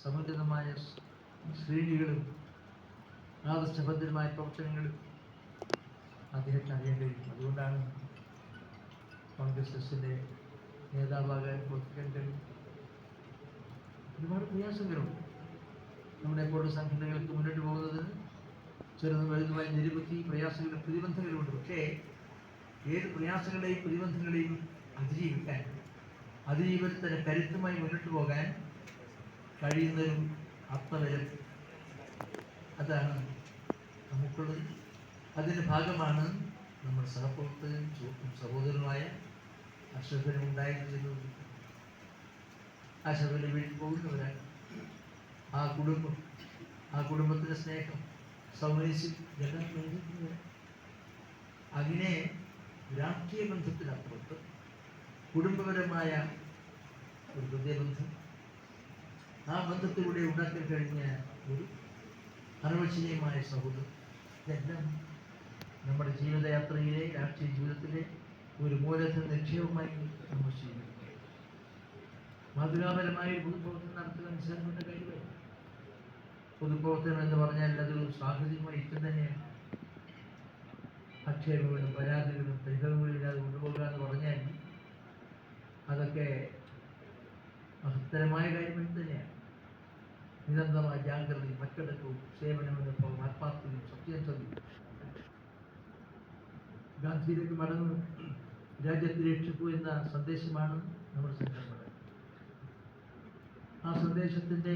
സമുന്നതമായ ശ്രേണികളും ആദർശഭദ്രമായ പ്രവർത്തനങ്ങളും അദ്ദേഹത്തിന് അറിയാൻ കഴിയും. അതുകൊണ്ടാണ് കോൺഗ്രസ് എസിൻ്റെ നേതാവാകാൻ പ്രവർത്തിക്കാൻ കഴിയും. ഒരുപാട് പ്രയാസങ്ങളുണ്ട് നമ്മുടെ പോലുള്ള സംഘടനകൾക്ക് മുന്നോട്ട് പോകുന്നതിന്. ചെറുതും വലുതുമായ നിരവധി പ്രയാസങ്ങളും പ്രതിബന്ധങ്ങളുമുണ്ട്. പക്ഷേ ഏത് പ്രയാസങ്ങളെയും പ്രതിബന്ധങ്ങളെയും അതിജീവിക്കാൻ, അതിജീവനത്തിന് കരുത്തുമായി മുന്നോട്ട് പോകാൻ കഴിയുന്നൊരു ആത്മബലം അതാണ് നമുക്കുള്ളത്. അതിൻ്റെ ഭാഗമാണ് നമ്മുടെ സഹപ്രവർത്തകനും സഹോദരനുമായ അഷ്റഫിനും ഉണ്ടായിരുന്നത്. അഷ്റഫിൻ്റെ വീട്ടിൽ പോകുന്നവരാണ്. ആ കുടുംബത്തിൻ്റെ സ്നേഹം, സൗമനസ്യം എല്ലാം നേരിടുന്നത്. അങ്ങനെ രാഷ്ട്രീയ ബന്ധത്തിനപ്പുറത്ത് കുടുംബപരമായ ഒരു ഹൃദയബന്ധം, ആ ബന്ധത്തിലൂടെ ഉണ്ടാക്കാൻ കഴിഞ്ഞ ഒരു അനവശനീയമായ സൗഹൃദം, ഇതെല്ലാം നമ്മുടെ ജീവിതയാത്രയിലെ, രാഷ്ട്രീയ ജീവിതത്തിലെ ഒരു മൂലധന നിക്ഷേപമായി നമ്മൾ ചെയ്യുന്നു. മാതൃകാപരമായ ഒരു പൊതുപ്രവർത്തനം നടത്തുക നിസ്സാരപ്പെട്ട കാര്യമല്ല. പൊതുപ്രവർത്തനം എന്ന് പറഞ്ഞാൽ അതൊരു സാഹചര്യമായി ഇഷ്ടം തന്നെയാണ്. ആക്ഷേപങ്ങളും പരാതികളും പരിഭവങ്ങളും ഇല്ലാതെ കൊണ്ടുപോകുക എന്ന് പറഞ്ഞാൽ അതൊക്കെ മഹത്തരമായ കാര്യമായി തന്നെയാണ്. നിരന്തരമായ ജാഗ്രതയും അച്ചടക്കവും സേവനമെന്നൊപ്പം ആത്മാർത്ഥതയും സത്യസന്ധതയും. ഗാന്ധിയിലേക്ക് മടങ്ങും, രാജ്യത്തെ രക്ഷിക്കൂ എന്ന സന്ദേശമാണ് നമ്മുടെ സംഘടന. ആ സന്ദേശത്തിൻ്റെ